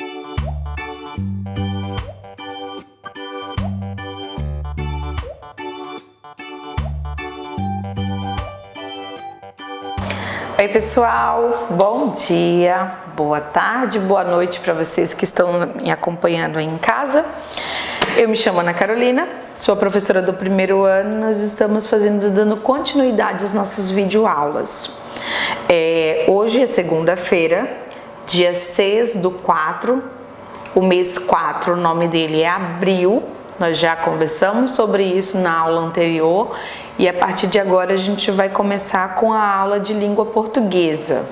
Oi pessoal, bom dia, boa tarde, boa noite para vocês que estão me acompanhando aí em casa. Eu me chamo Ana Carolina, sou a professora do primeiro ano. Nós estamos dando continuidade às nossas videoaulas. Hoje é segunda-feira, dia 6/4, o mês 4, o nome dele é abril. Nós já conversamos sobre isso na aula anterior e a partir de agora a gente vai começar com a aula de língua portuguesa.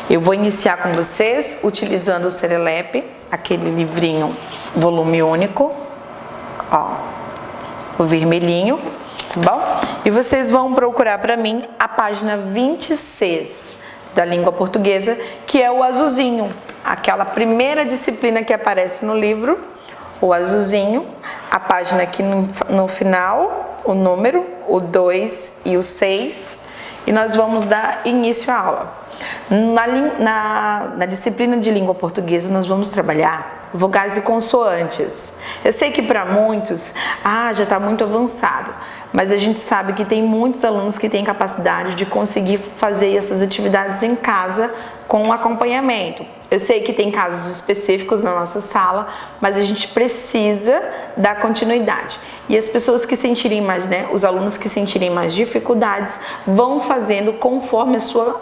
Eu vou iniciar com vocês utilizando o Serelepe, aquele livrinho volume único, ó, o vermelhinho, tá bom? E vocês vão procurar para mim a página 26 da língua portuguesa, que é o azulzinho, aquela primeira disciplina que aparece no livro, o azulzinho, a página aqui no final, o número, o 2 e o 6, e nós vamos dar início à aula. Na disciplina de língua portuguesa nós vamos trabalhar vogais e consoantes. Eu sei que para muitos, já está muito avançado, mas a gente sabe que tem muitos alunos que têm capacidade de conseguir fazer essas atividades em casa com acompanhamento. Eu sei que tem casos específicos na nossa sala, mas a gente precisa dar continuidade. E as pessoas que sentirem mais, os alunos que sentirem mais dificuldades, vão fazendo conforme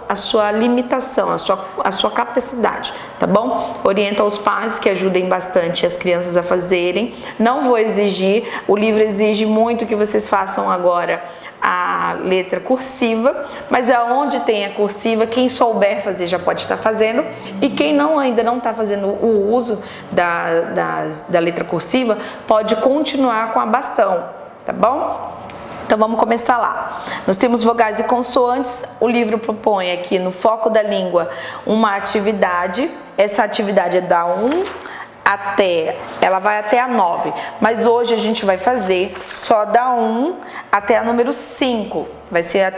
a sua limitação, a sua capacidade, tá bom? Oriento aos pais que ajudem bastante as crianças a fazerem. Não vou exigir, o livro exige muito que vocês façam agora a letra cursiva, mas aonde tem a cursiva, quem souber fazer já pode estar fazendo, e quem ainda não está fazendo o uso da letra cursiva, pode continuar com a bastão, tá bom? Então vamos começar lá. Nós temos vogais e consoantes. O livro propõe aqui no foco da língua uma atividade. Essa atividade é da 1 ela vai até a 9, mas hoje a gente vai fazer só da 1 até a número 5, vai ser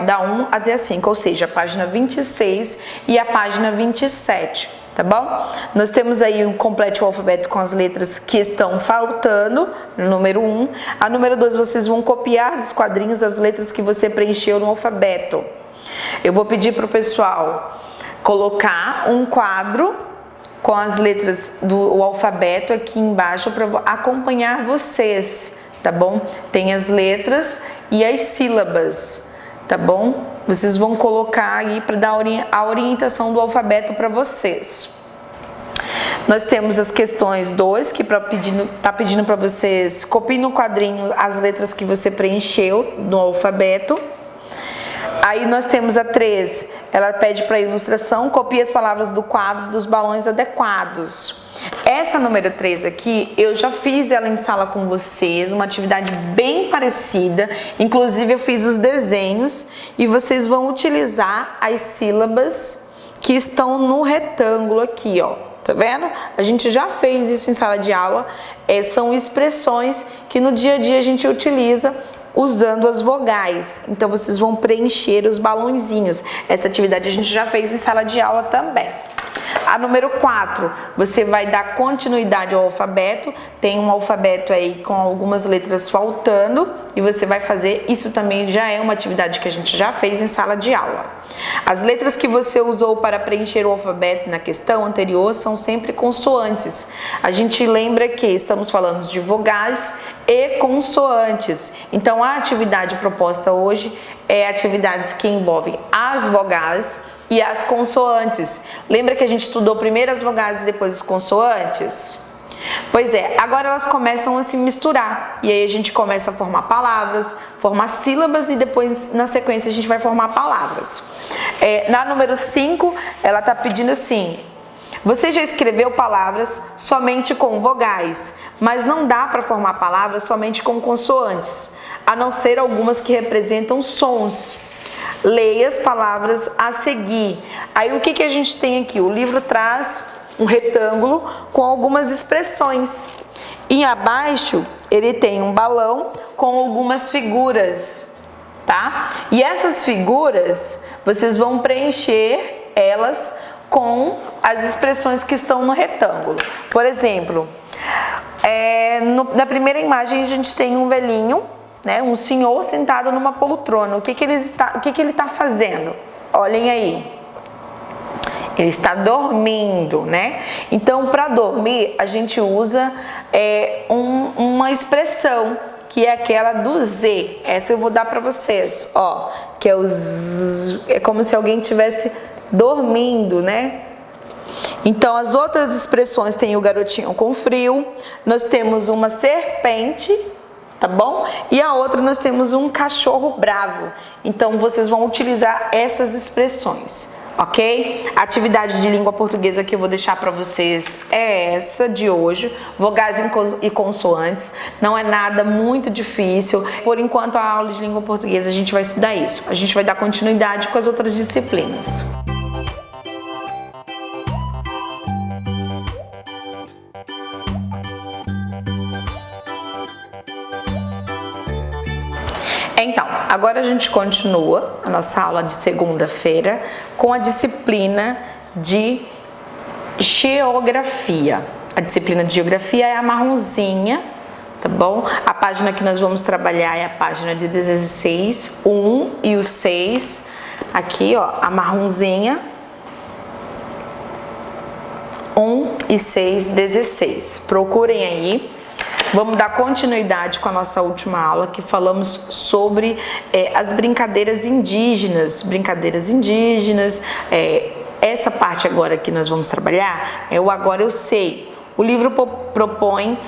da 1 até a 5, ou seja, a página 26 e a página 27, tá bom? Nós temos aí o complete o alfabeto com as letras que estão faltando, número 1, a número 2 vocês vão copiar dos quadrinhos as letras que você preencheu no alfabeto. Eu vou pedir para o pessoal colocar um quadro com as letras do alfabeto aqui embaixo para acompanhar vocês, tá bom? Tem as letras e as sílabas, tá bom? Vocês vão colocar aí para dar a orientação do alfabeto para vocês. Nós temos as questões 2, que tá pedindo para vocês copiem no quadrinho as letras que você preencheu no alfabeto. Aí nós temos a 3, ela pede para ilustração, copie as palavras do quadro dos balões adequados. Essa número 3 aqui, eu já fiz ela em sala com vocês, uma atividade bem parecida, inclusive eu fiz os desenhos e vocês vão utilizar as sílabas que estão no retângulo aqui, ó. Tá vendo? A gente já fez isso em sala de aula, são expressões que no dia a dia a gente utiliza usando as vogais. Então vocês vão preencher os balãozinhos. Essa atividade a gente já fez em sala de aula também. A número 4, você vai dar continuidade ao alfabeto. Tem um alfabeto aí com algumas letras faltando e você vai fazer. Isso também já é uma atividade que a gente já fez em sala de aula. As letras que você usou para preencher o alfabeto na questão anterior são sempre consoantes. A gente lembra que estamos falando de vogais e consoantes. Então a atividade proposta hoje é atividades que envolvem as vogais e as consoantes. Lembra que a gente estudou primeiro as vogais e depois as consoantes? Pois é, agora elas começam a se misturar. E aí a gente começa a formar palavras, formar sílabas e depois na sequência a gente vai formar palavras. Na número 5, ela está pedindo assim: você já escreveu palavras somente com vogais, mas não dá para formar palavras somente com consoantes, a não ser algumas que representam sons. Leia as palavras a seguir. Aí o que a gente tem aqui? O livro traz um retângulo com algumas expressões. E abaixo ele tem um balão com algumas figuras, tá? E essas figuras, vocês vão preencher elas com as expressões que estão no retângulo. Por exemplo, na primeira imagem a gente tem um velhinho, né, um senhor sentado numa poltrona. O que ele está fazendo? Olhem aí. Ele está dormindo, né? Então, para dormir, a gente usa uma expressão, que é aquela do Z. Essa eu vou dar para vocês, ó, que é o Z, é como se alguém estivesse dormindo, né? Então, as outras expressões tem o garotinho com frio, nós temos uma serpente, tá bom? E a outra nós temos um cachorro bravo. Então, vocês vão utilizar essas expressões, ok? A atividade de língua portuguesa que eu vou deixar para vocês é essa de hoje, vogais e consoantes. Não é nada muito difícil. Por enquanto, a aula de língua portuguesa a gente vai estudar isso. A gente vai dar continuidade com as outras disciplinas. Então, agora a gente continua a nossa aula de segunda-feira com a disciplina de geografia. A disciplina de geografia é a marronzinha, tá bom? A página que nós vamos trabalhar é a página de 16, o 1 e o 6. Aqui, ó, a marronzinha. 1 e 6, 16. Procurem aí. Vamos dar continuidade com a nossa última aula, que falamos sobre as brincadeiras indígenas. Essa parte agora que nós vamos trabalhar é o Agora Eu Sei. O livro propõe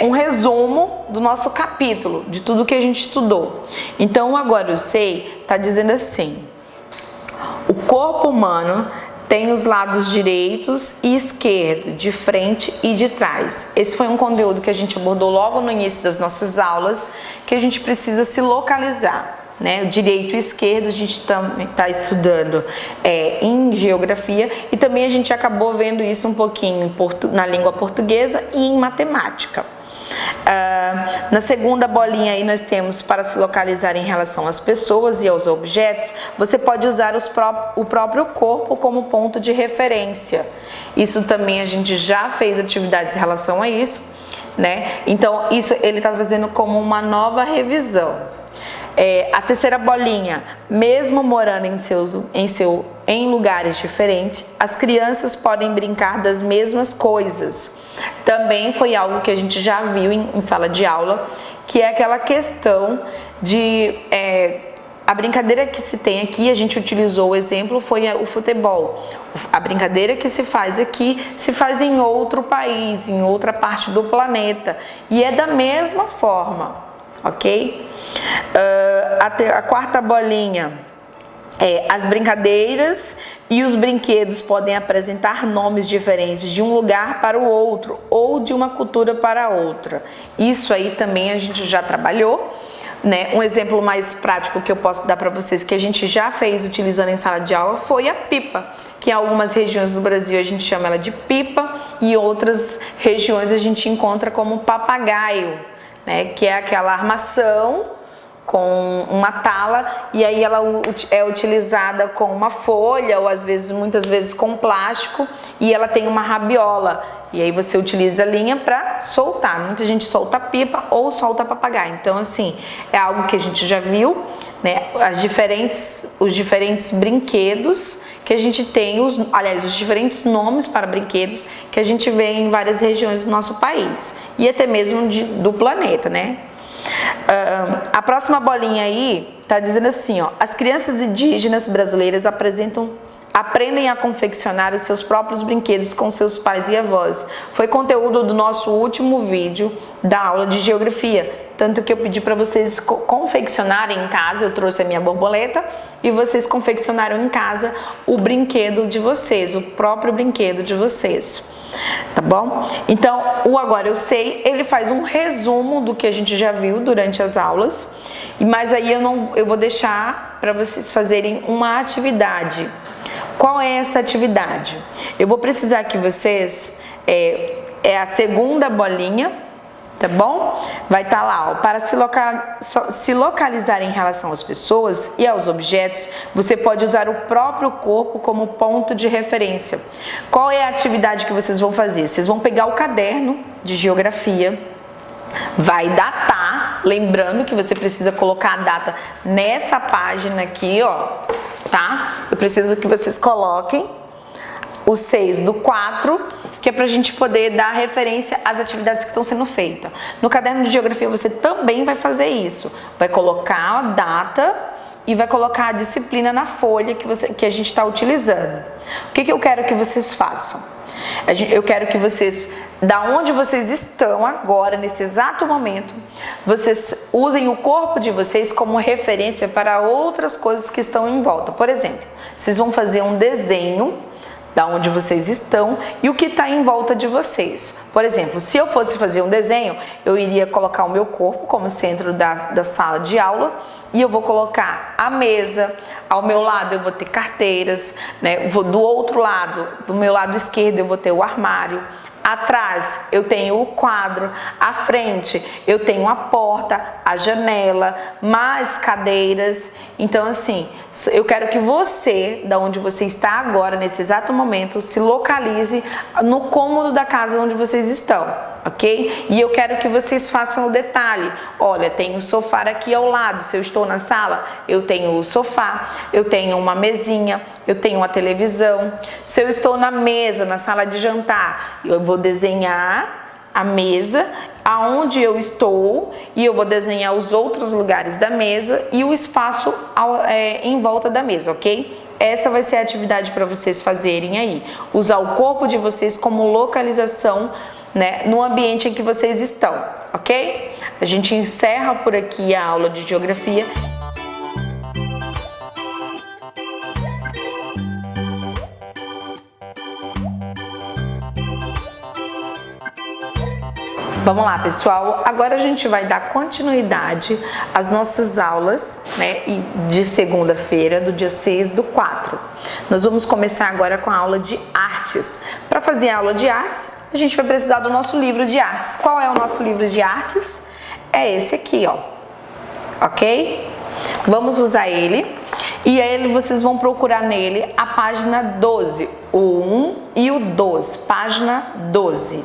um resumo do nosso capítulo, de tudo que a gente estudou. Então, o Agora Eu Sei está dizendo assim: o corpo humano tem os lados direitos e esquerdo, de frente e de trás. Esse foi um conteúdo que a gente abordou logo no início das nossas aulas, que a gente precisa se localizar, né? O direito e esquerdo a gente também está estudando em geografia, e também a gente acabou vendo isso um pouquinho na língua portuguesa e em matemática. Na segunda bolinha aí nós temos para se localizar em relação às pessoas e aos objetos. Você pode usar o próprio corpo como ponto de referência. Isso também a gente já fez atividades em relação a isso, né? Então isso ele está trazendo como uma nova revisão. A terceira bolinha, mesmo morando em lugares diferentes, as crianças podem brincar das mesmas coisas. Também foi algo que a gente já viu em sala de aula, que é aquela questão de a brincadeira que se tem aqui, a gente utilizou o exemplo, foi o futebol. A brincadeira que se faz aqui se faz em outro país, em outra parte do planeta, e é da mesma forma, ok? A quarta bolinha, as brincadeiras e os brinquedos podem apresentar nomes diferentes de um lugar para o outro ou de uma cultura para outra. Isso aí também a gente já trabalhou, né? Um exemplo mais prático que eu posso dar para vocês, que a gente já fez utilizando em sala de aula, foi a pipa, que em algumas regiões do Brasil a gente chama ela de pipa e outras regiões a gente encontra como papagaio, né? Que é aquela armação com uma tala, e aí ela é utilizada com uma folha ou muitas vezes com plástico, e ela tem uma rabiola, e aí você utiliza a linha para soltar. Muita gente solta pipa ou solta papagaio. Então assim, é algo que a gente já viu, né? Os diferentes brinquedos que a gente tem, os diferentes nomes para brinquedos que a gente vê em várias regiões do nosso país e até mesmo do planeta, né? A próxima bolinha aí está dizendo assim, ó: as crianças indígenas brasileiras aprendem a confeccionar os seus próprios brinquedos com seus pais e avós. Foi conteúdo do nosso último vídeo da aula de geografia, tanto que eu pedi para vocês confeccionarem em casa. Eu trouxe a minha borboleta e vocês confeccionaram em casa o brinquedo de vocês, o próprio brinquedo de vocês. Tá bom? Então, o Agora Eu Sei, ele faz um resumo do que a gente já viu durante as aulas, mas aí eu vou deixar para vocês fazerem uma atividade. Qual é essa atividade? Eu vou precisar que vocês, a segunda bolinha, tá bom? Vai estar lá, ó, para se localizar em relação às pessoas e aos objetos, você pode usar o próprio corpo como ponto de referência. Qual é a atividade que vocês vão fazer? Vocês vão pegar o caderno de geografia, vai datar, lembrando que você precisa colocar a data nessa página aqui, ó, tá? Eu preciso que vocês coloquem o 6/4, que é para a gente poder dar referência às atividades que estão sendo feitas. No caderno de geografia você também vai fazer isso. Vai colocar a data e vai colocar a disciplina na folha que a gente está utilizando. O que eu quero que vocês façam? Eu quero que vocês, da onde vocês estão agora, nesse exato momento, vocês usem o corpo de vocês como referência para outras coisas que estão em volta. Por exemplo, vocês vão fazer um desenho da onde vocês estão e o que está em volta de vocês. Por exemplo, se eu fosse fazer um desenho, eu iria colocar o meu corpo como centro da sala de aula e eu vou colocar a mesa, ao meu lado eu vou ter carteiras, né? Do outro lado, do meu lado esquerdo eu vou ter o armário, atrás eu tenho o quadro, à frente eu tenho a porta, a janela, mais cadeiras. Então assim, eu quero que você, da onde você está agora, nesse exato momento, se localize no cômodo da casa onde vocês estão, ok? E eu quero que vocês façam o detalhe. Olha, tem o sofá aqui ao lado. Se eu estou na sala, eu tenho o sofá, eu tenho uma mesinha, eu tenho uma televisão. Se eu estou na mesa, na sala de jantar, eu vou desenhar a mesa aonde eu estou e eu vou desenhar os outros lugares da mesa e o espaço em volta da mesa, ok? Essa vai ser a atividade para vocês fazerem aí. Usar o corpo de vocês como localização, né, no ambiente em que vocês estão, ok? A gente encerra por aqui a aula de geografia. Vamos lá, pessoal, agora a gente vai dar continuidade às nossas aulas, né, de segunda-feira, do dia 6/4. Nós vamos começar agora com a aula de artes. Para fazer a aula de artes, a gente vai precisar do nosso livro de artes. Qual é o nosso livro de artes? É esse aqui, ó, ok? Vamos usar ele. E aí vocês vão procurar nele a página 12, o 1 e o 2, página 12.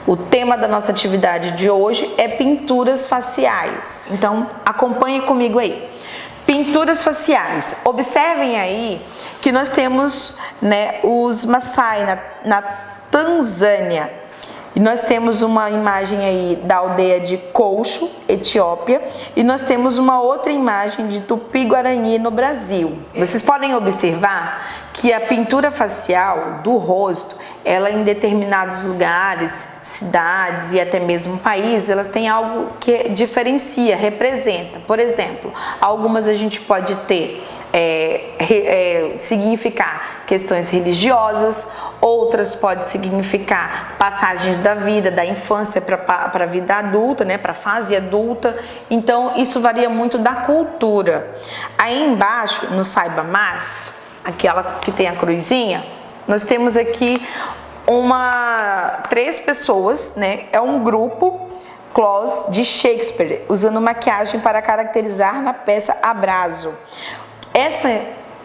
O tema da nossa atividade de hoje é pinturas faciais. Então, acompanhe comigo aí. Pinturas faciais. Observem aí que nós temos, né, os Maasai na Tanzânia. E nós temos uma imagem aí da aldeia de Colcho, Etiópia, e nós temos uma outra imagem de Tupi-Guarani no Brasil. Vocês podem observar que a pintura facial do rosto, ela em determinados lugares, cidades e até mesmo países, elas têm algo que diferencia, representa. Por exemplo, algumas a gente pode ter significar questões religiosas, outras pode significar passagens da vida, da infância para a vida adulta, né, para a fase adulta. Então isso varia muito da cultura. Aí embaixo, no Saiba Mais, aquela que tem a cruzinha, nós temos aqui 3 pessoas, né, é um grupo close de Shakespeare, usando maquiagem para caracterizar na peça Abrazo.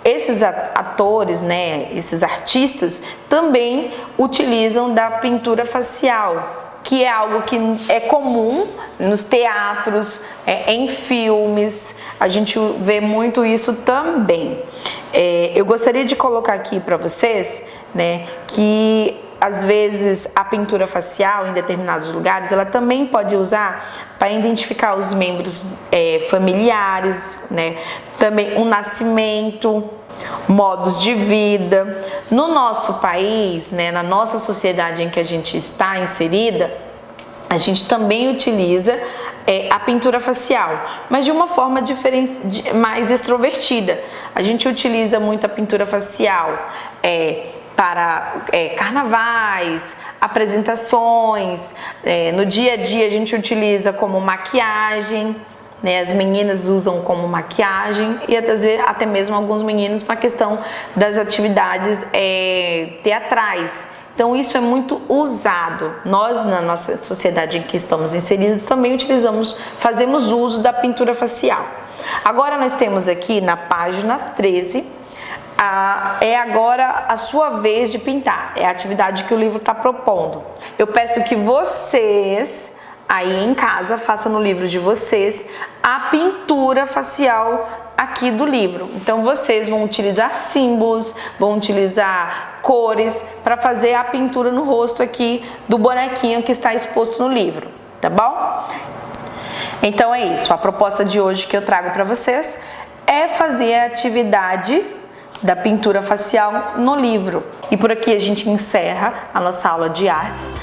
Esses atores, né, esses artistas também utilizam da pintura facial, que é algo que é comum nos teatros, em filmes, a gente vê muito isso também. Eu gostaria de colocar aqui para vocês, né, que às vezes a pintura facial em determinados lugares, ela também pode usar para identificar os membros familiares, né? Também o nascimento, modos de vida. No nosso país, né, na nossa sociedade em que a gente está inserida, a gente também utiliza a pintura facial, mas de uma forma diferente, mais extrovertida. A gente utiliza muito a pintura facial para carnavais, apresentações, no dia a dia a gente utiliza como maquiagem, né? As meninas usam como maquiagem e às vezes, até mesmo alguns meninos para a questão das atividades teatrais. Então isso é muito usado. Nós, na nossa sociedade em que estamos inseridos, também fazemos uso da pintura facial. Agora nós temos aqui na página 13, é agora a sua vez de pintar. É a atividade que o livro está propondo. Eu peço que vocês, aí em casa, façam no livro de vocês a pintura facial aqui do livro. Então vocês vão utilizar símbolos, vão utilizar cores para fazer a pintura no rosto aqui do bonequinho que está exposto no livro, tá bom? Então é isso, a proposta de hoje que eu trago para vocês é fazer a atividade da pintura facial no livro. E por aqui a gente encerra a nossa aula de artes.